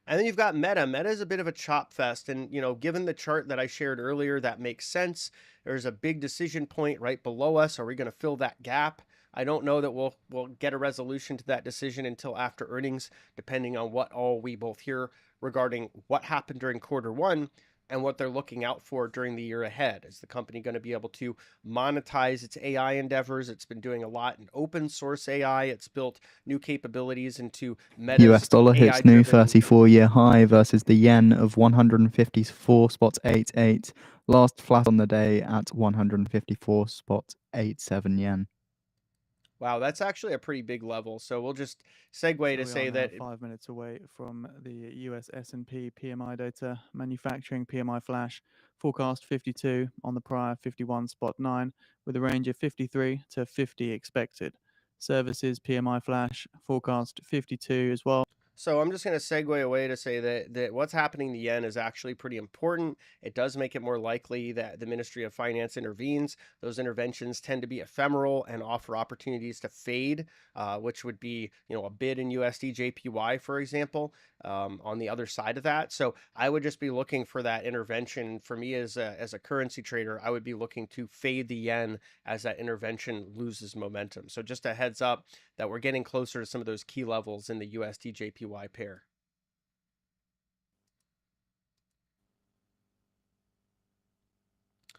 And then you've got Meta. Meta is a bit of a chop fest. And, given the chart that I shared earlier, that makes sense. There's a big decision point right below us. Are we going to fill that gap? I don't know that we'll get a resolution to that decision until after earnings, depending on what all we both hear regarding what happened during Q1 and what they're looking out for during the year ahead. Is the company going to be able to monetize its AI endeavors? It's been doing a lot in open source AI. It's built new capabilities into Meta's US dollar hits new AI-driven 34-year high versus the yen of 154.88. Last flat on the day at 154.87 yen. Wow, that's actually a pretty big level. So we'll just segue So to we say are now that 5 minutes away from the US S&P PMI data. Manufacturing PMI flash forecast 52 on the prior 51.9, with a range of 53 to 50 expected. Services PMI flash forecast 52 as well. So I'm just going to segue away to say that what's happening in the yen is actually pretty important. It does make it more likely that the Ministry of Finance intervenes. Those interventions tend to be ephemeral and offer opportunities to fade, which would be a bid in USD JPY, for example, on the other side of that. So I would just be looking for that intervention. For me as a currency trader, I would be looking to fade the yen as that intervention loses momentum. So just a heads up that we're getting closer to some of those key levels in the USD JPY pair.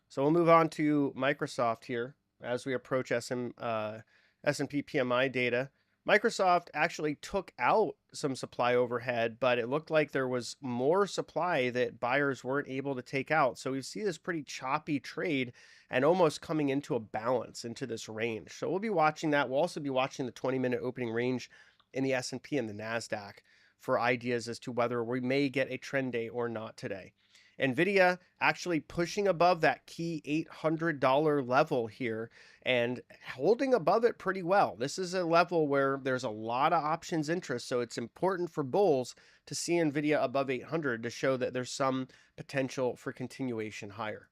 So we'll move on to Microsoft here as we approach S&P PMI data. Microsoft actually took out some supply overhead, but it looked like there was more supply that buyers weren't able to take out. So we see this pretty choppy trade and almost coming into a balance into this range. So we'll be watching that. We'll also be watching the 20-minute opening range in the S&P and the NASDAQ for ideas as to whether we may get a trend day or not today. NVIDIA actually pushing above that key $800 level here and holding above it pretty well. This is a level where there's a lot of options interest, so it's important for bulls to see NVIDIA above 800 to show that there's some potential for continuation higher.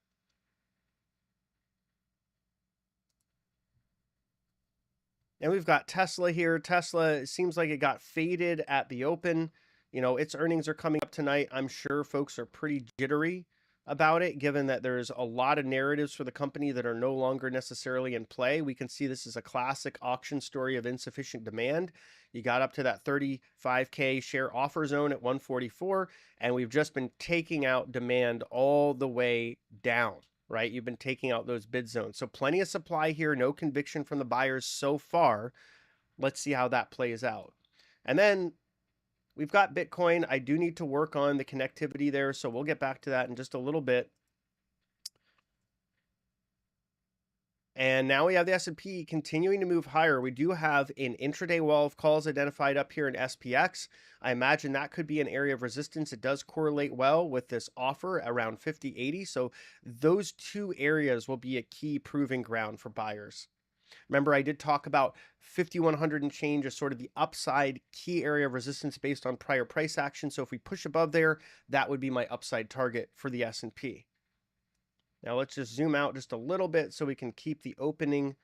And we've got Tesla here. Tesla seems like it got faded at the open. Its earnings are coming up tonight. I'm sure folks are pretty jittery about it, given that there's a lot of narratives for the company that are no longer necessarily in play. We can see this is a classic auction story of insufficient demand. You got up to that 35K share offer zone at 144, and we've just been taking out demand all the way down, right? You've been taking out those bid zones. So plenty of supply here, no conviction from the buyers so far. Let's see how that plays out. And then we've got Bitcoin. I do need to work on the connectivity there, so we'll get back to that in just a little bit. And now we have the S&P continuing to move higher. We do have an intraday wall of calls identified up here in SPX. I imagine that could be an area of resistance. It does correlate well with this offer around 50.80. So those two areas will be a key proving ground for buyers. Remember, I did talk about 5,100 and change as sort of the upside key area of resistance based on prior price action. So if we push above there, that would be my upside target for the S&P. Now let's just zoom out just a little bit so we can keep the opening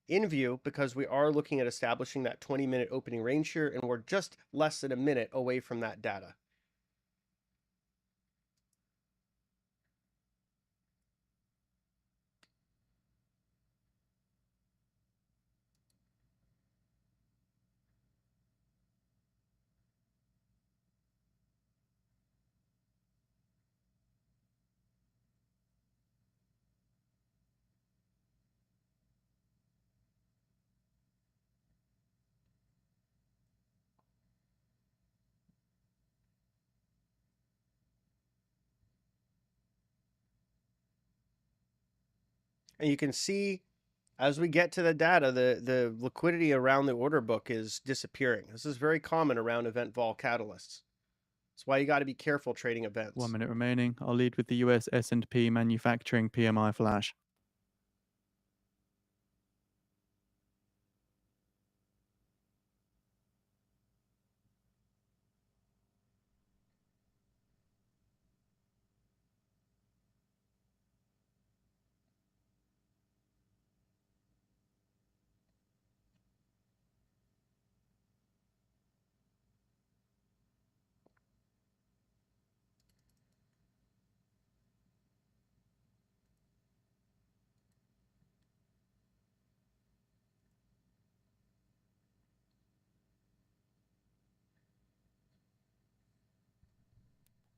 in view, because we are looking at establishing that 20-minute opening range here, and we're just less than a minute away from that data. And you can see as we get to the data, the liquidity around the order book is disappearing. This is very common around event vol catalysts. That's why you got to be careful trading events. 1 minute remaining. I'll lead with the US S&P manufacturing PMI flash.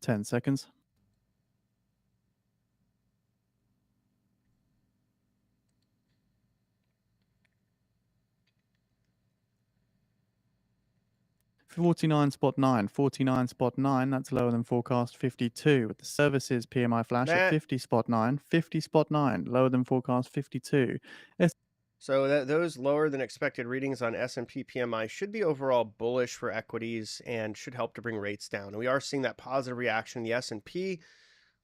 Ten seconds. $49.9, 49.9, that's lower than forecast. 52 with the services PMI flash at 50.9, 50.9, lower than forecast. 52. So those lower than expected readings on S&P PMI should be overall bullish for equities and should help to bring rates down. And we are seeing that positive reaction in the S&P.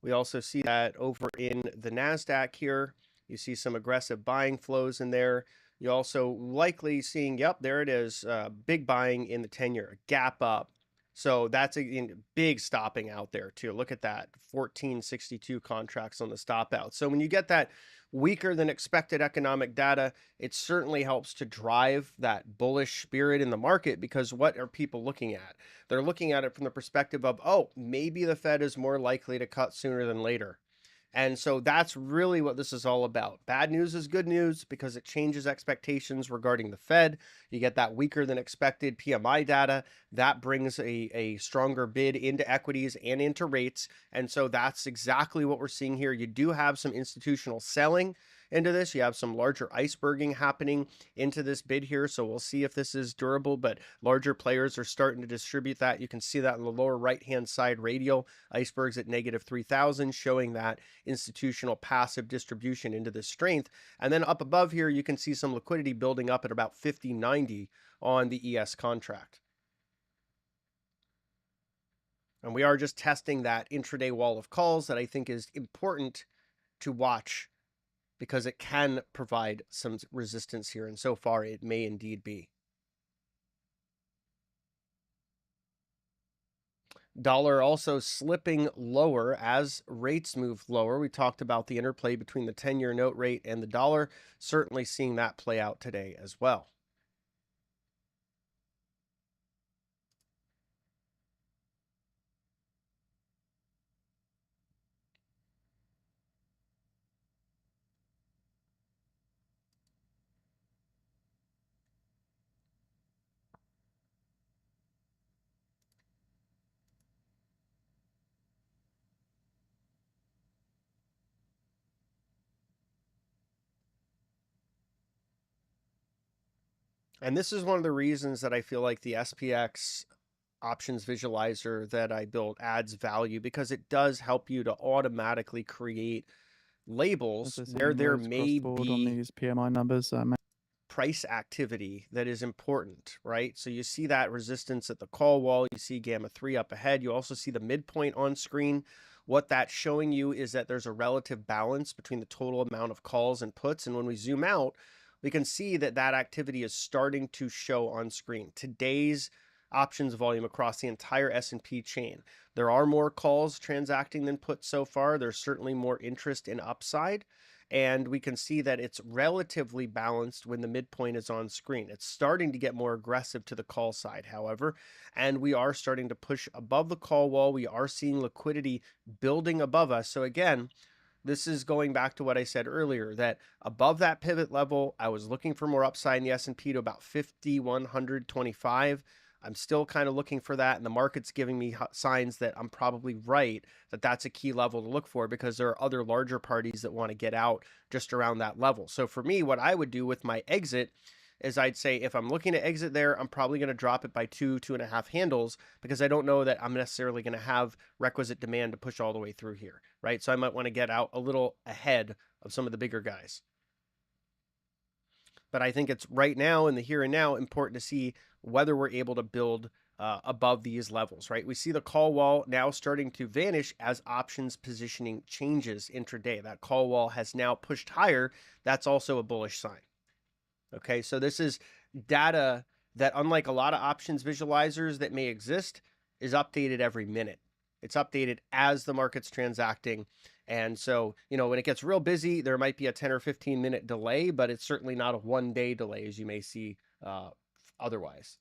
We also see that over in the NASDAQ here. You see some aggressive buying flows in there. You also likely seeing, yep, there it is, big buying in the 10-year, gap up. So that's a big stopping out there too. Look at that, 1462 contracts on the stop out. So when you get that weaker than expected economic data, it certainly helps to drive that bullish spirit in the market, because what are people looking at? They're looking at it from the perspective of, oh, maybe the Fed is more likely to cut sooner than later. And so that's really what this is all about. Bad news is good news because it changes expectations regarding the Fed. You get that weaker than expected PMI data. That brings a stronger bid into equities and into rates. And so that's exactly what we're seeing here. You do have some institutional selling into this. You have some larger iceberging happening into this bid here. So we'll see if this is durable, but larger players are starting to distribute that. You can see that in the lower right-hand side radial, icebergs at negative 3,000, showing that institutional passive distribution into this strength. And then up above here, you can see some liquidity building up at about 50.90 on the ES contract. And we are just testing that intraday wall of calls that I think is important to watch, because it can provide some resistance here, and so far it may indeed be. Dollar also slipping lower as rates move lower. We talked about the interplay between the 10-year note rate and the dollar, certainly seeing that play out today as well. And this is one of the reasons that I feel like the SPX options visualizer that I built adds value, because it does help you to automatically create labels where there may be on these PMI numbers. Price activity that is important, right? So you see that resistance at the call wall, you see gamma 3 up ahead, you also see the midpoint on screen. What that's showing you is that there's a relative balance between the total amount of calls and puts, and when we zoom out, we can see that that activity is starting to show on screen. Today's options volume across the entire S&P chain. There are more calls transacting than puts so far. There's certainly more interest in upside, and we can see that it's relatively balanced when the midpoint is on screen. It's starting to get more aggressive to the call side, however, and we are starting to push above the call wall. We are seeing liquidity building above us. So again, this is going back to what I said earlier, that above that pivot level, I was looking for more upside in the S&P to about 5,125. I'm still kind of looking for that, and the market's giving me signs that I'm probably right, that that's a key level to look for, because there are other larger parties that want to get out just around that level. So for me, what I would do with my exit is I'd say if I'm looking to exit there, I'm probably going to drop it by 2.5 handles, because I don't know that I'm necessarily going to have requisite demand to push all the way through here, right? So I might want to get out a little ahead of some of the bigger guys. But I think it's right now, in the here and now, important to see whether we're able to build above these levels, right? We see the call wall now starting to vanish as options positioning changes intraday. That call wall has now pushed higher. That's also a bullish sign. Okay, so this is data that, unlike a lot of options visualizers that may exist, is updated every minute. It's updated as the market's transacting. And so, when it gets real busy, there might be a 10 or 15 minute delay, but it's certainly not a 1 day delay as you may see otherwise.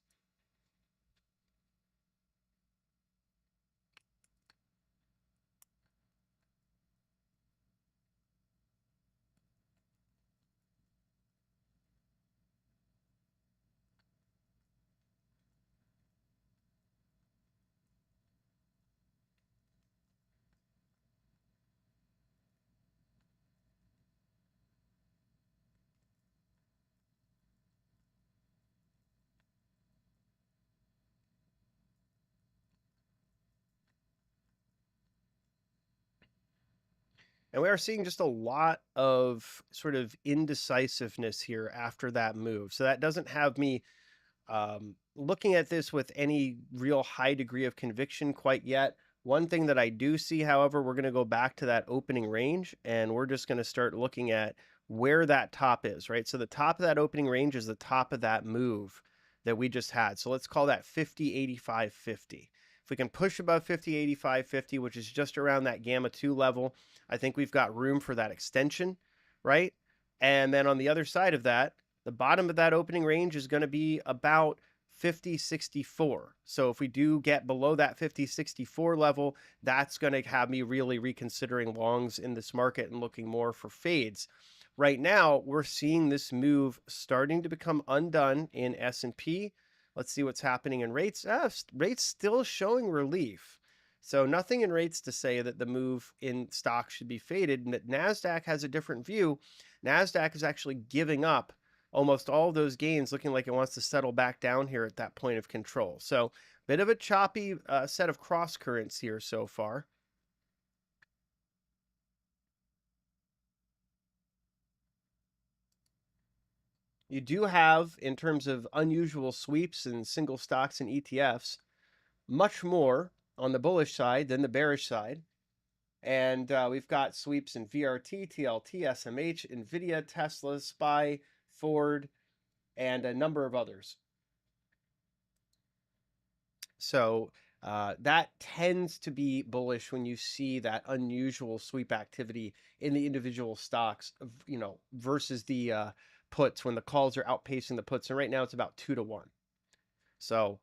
And we are seeing just a lot of sort of indecisiveness here after that move. So that doesn't have me looking at this with any real high degree of conviction quite yet. One thing that I do see, however, we're going to go back to that opening range, and we're just going to start looking at where that top is, right? So the top of that opening range is the top of that move that we just had. So let's call that 50.8550. If we can push above 50.8550, which is just around that gamma 2 level, I think we've got room for that extension, right? And then on the other side of that, the bottom of that opening range is going to be about 50.64. So if we do get below that 50.64 level, that's going to have me really reconsidering longs in this market and looking more for fades. Right now, we're seeing this move starting to become undone in S&P. Let's see what's happening in rates. Rates still showing relief. So nothing in rates to say that the move in stocks should be faded, and that NASDAQ has a different view. NASDAQ is actually giving up almost all of those gains, looking like it wants to settle back down here at that point of control. So bit of a choppy set of cross currents here so far. You do have, in terms of unusual sweeps and single stocks and ETFs, much more on the bullish side than the bearish side. And we've got sweeps in VRT, TLT, SMH, NVIDIA, Tesla, SPY, Ford, and a number of others. So that tends to be bullish when you see that unusual sweep activity in the individual stocks, versus the puts, when the calls are outpacing the puts. And right now it's about 2-to-1. So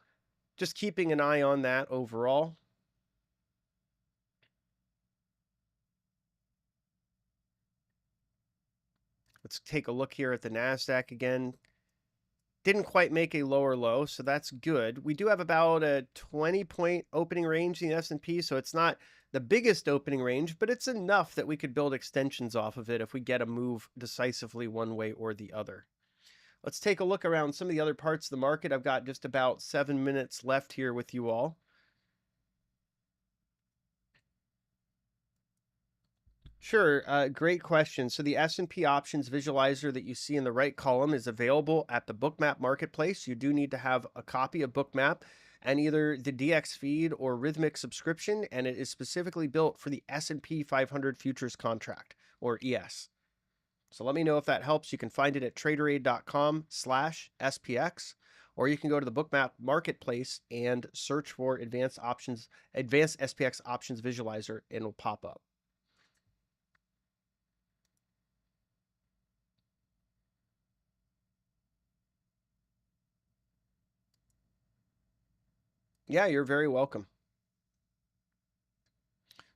just keeping an eye on that overall. Let's take a look here at the NASDAQ again. Didn't quite make a lower low, so that's good. We do have about a 20-point opening range in the S&P, so it's not the biggest opening range, but it's enough that we could build extensions off of it if we get a move decisively one way or the other. Let's take a look around some of the other parts of the market. I've got just about 7 minutes left here with you all. Sure, great question. So the S&P options visualizer that you see in the right column is available at the Bookmap Marketplace. You do need to have a copy of Bookmap and either the DX feed or Rhythmic subscription, and it is specifically built for the S&P 500 futures contract, or ES. So let me know if that helps. You can find it at traderade.com/SPX, or you can go to the Bookmap Marketplace and search for Advanced SPX Options Visualizer, and it'll pop up. Yeah, you're very welcome.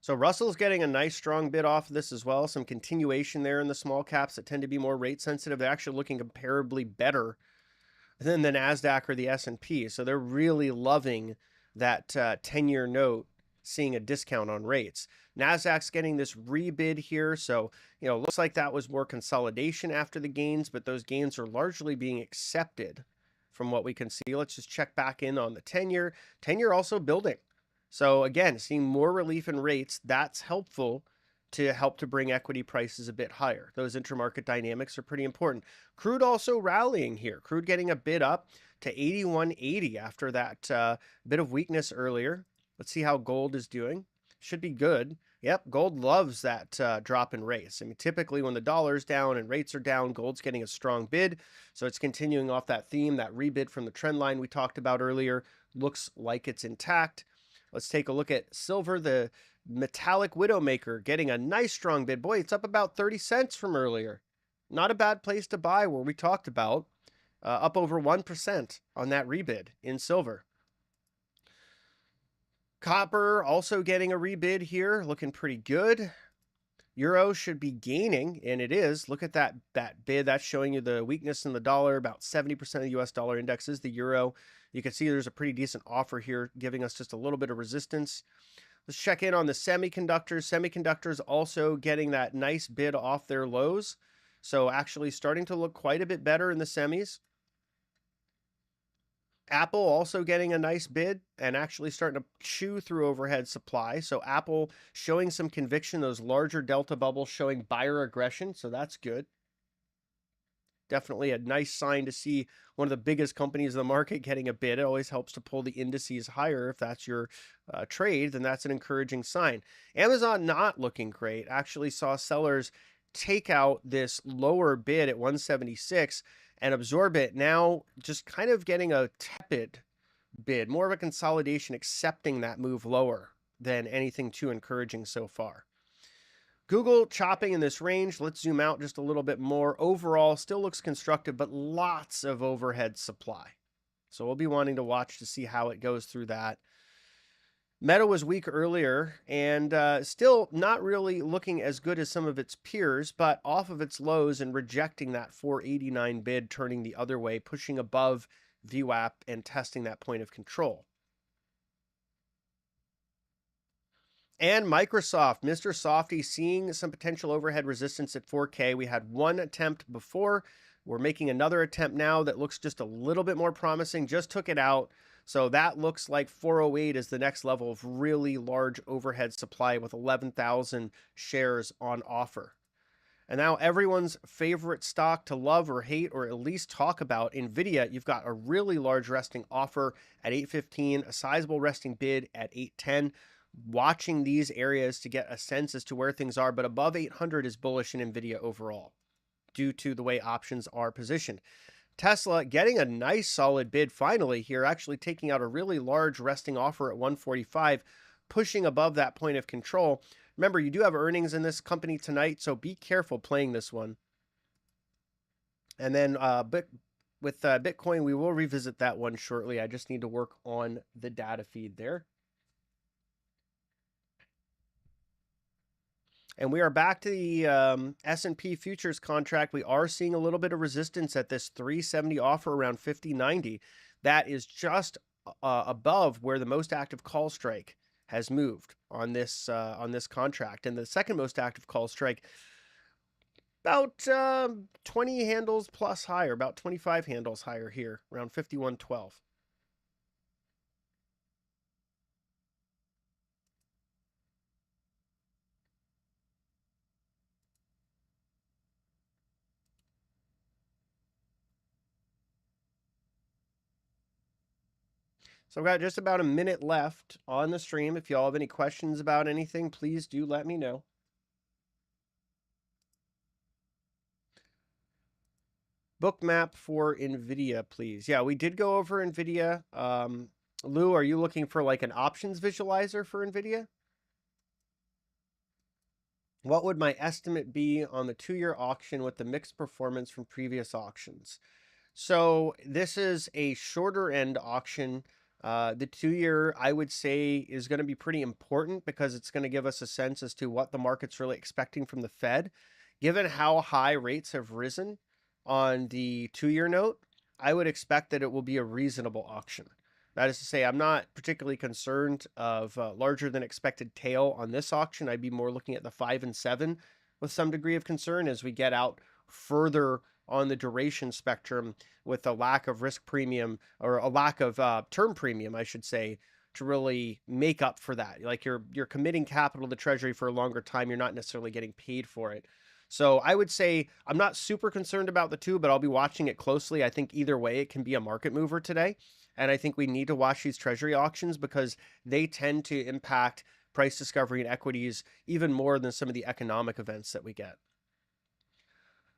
So Russell's getting a nice strong bid off of this as well. Some continuation there in the small caps that tend to be more rate sensitive. They're actually looking comparably better than the NASDAQ or the S&P. So they're really loving that 10-year note seeing a discount on rates. NASDAQ's getting this rebid here. So, looks like that was more consolidation after the gains, but those gains are largely being accepted from what we can see. Let's just check back in on the 10-year. 10-year also building. So again, seeing more relief in rates, that's helpful to help to bring equity prices a bit higher. Those intermarket dynamics are pretty important. Crude also rallying here. Crude getting a bid up to 81.80 after that bit of weakness earlier. Let's see how gold is doing. Should be good. Yep, gold loves that drop in rates. I mean, typically when the dollar's down and rates are down, gold's getting a strong bid. So it's continuing off that theme. That rebid from the trend line we talked about earlier looks like it's intact. Let's take a look at silver, the metallic widowmaker, getting a nice strong bid. Boy, it's up about 30 cents from earlier. Not a bad place to buy, where we talked about up over 1% on that rebid in silver. Copper also getting a rebid here, looking pretty good. Euro should be gaining, and it is. Look at that bid. That's showing you the weakness in the dollar. About 70% of the US dollar index is the euro. You can see there's a pretty decent offer here, giving us just a little bit of resistance. Let's check in on the semiconductors. Semiconductors also getting that nice bid off their lows. So actually starting to look quite a bit better in the semis. Apple also getting a nice bid and actually starting to chew through overhead supply. So Apple showing some conviction, those larger delta bubbles showing buyer aggression. So that's good. Definitely a nice sign to see one of the biggest companies in the market getting a bid. It always helps to pull the indices higher. If that's your trade, then that's an encouraging sign. Amazon not looking great. Actually saw sellers take out this lower bid at 176 and absorb it. Now just kind of getting a tepid bid, more of a consolidation, accepting that move lower than anything too encouraging so far. Google chopping in this range. Let's zoom out just a little bit more. Overall, still looks constructive, but lots of overhead supply. So we'll be wanting to watch to see how it goes through that. Meta was weak earlier and still not really looking as good as some of its peers, but off of its lows and rejecting that 489 bid, turning the other way, pushing above VWAP and testing that point of control. And Microsoft, Mr. Softy, seeing some potential overhead resistance at 4K. We had one attempt before. We're making another attempt now that looks just a little bit more promising. Just took it out. So that looks like 408 is the next level of really large overhead supply with 11,000 shares on offer. And now everyone's favorite stock to love or hate or at least talk about, NVIDIA. You've got a really large resting offer at 815, a sizable resting bid at 810. Watching these areas to get a sense as to where things are, but above 800 is bullish in NVIDIA overall due to the way options are positioned. Tesla getting a nice solid bid finally here, actually taking out a really large resting offer at 145, pushing above that point of control. Remember, you do have earnings in this company tonight, so be careful playing this one. And then with Bitcoin, we will revisit that one shortly. I just need to work on the data feed there. And we are back to the S&P futures contract. We are seeing a little bit of resistance at this 370 offer around 50.90. That is just above where the most active call strike has moved on this contract. And the second most active call strike, about 20 handles plus higher, about 25 handles higher here, around 51.12. So I've got just about a minute left on the stream. If y'all have any questions about anything, please do let me know. Bookmap for NVIDIA, please. Yeah, we did go over NVIDIA. Lou, are you looking for like an options visualizer for NVIDIA? What would my estimate be on the 2-year auction with the mixed performance from previous auctions? So this is a shorter end auction. The 2-year, I would say, is going to be pretty important because it's going to give us a sense as to what the market's really expecting from the Fed. Given how high rates have risen on the 2-year note, I would expect that it will be a reasonable auction. That is to say, I'm not particularly concerned of larger than expected tail on this auction. I'd be more looking at the 5 and 7 with some degree of concern as we get out further on the duration spectrum with a lack of risk premium, or a lack of term premium, I should say, to really make up for that. Like you're committing capital to the treasury for a longer time. You're not necessarily getting paid for it. So I would say I'm not super concerned about the two, but I'll be watching it closely. I think either way, it can be a market mover today. And I think we need to watch these treasury auctions because they tend to impact price discovery in equities even more than some of the economic events that we get.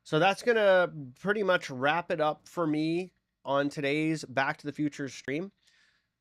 So that's going to pretty much wrap it up for me on today's Back to the Futures stream.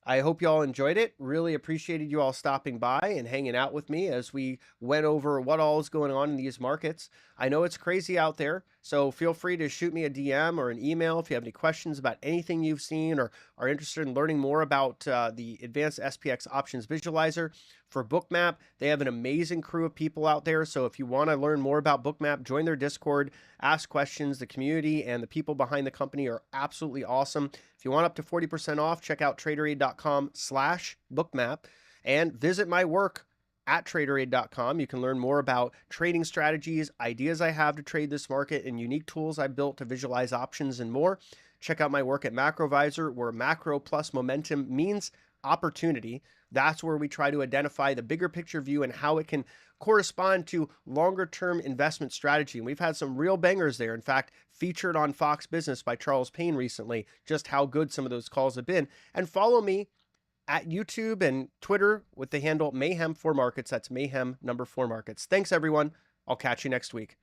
I hope you all enjoyed it. Really appreciated you all stopping by and hanging out with me as we went over what all is going on in these markets. I know it's crazy out there, so feel free to shoot me a DM or an email if you have any questions about anything you've seen or are interested in learning more about the Advanced SPX Options Visualizer. For Bookmap, they have an amazing crew of people out there, so if you want to learn more about Bookmap, join their Discord, ask questions. The community and the people behind the company are absolutely awesome. If you want up to 40% off, check out traderade.com/bookmap and visit my work at traderade.com. You can learn more about trading strategies, ideas I have to trade this market, and unique tools I built to visualize options and more. Check out my work at Macrovisor, where macro plus momentum means opportunity. That's where we try to identify the bigger picture view and how it can correspond to longer term investment strategy. And we've had some real bangers there. In fact, featured on Fox Business by Charles Payne recently, just how good some of those calls have been. And follow me at YouTube and Twitter with the handle Mayhem 4 Markets. That's Mayhem number 4 Markets. Thanks, everyone. I'll catch you next week.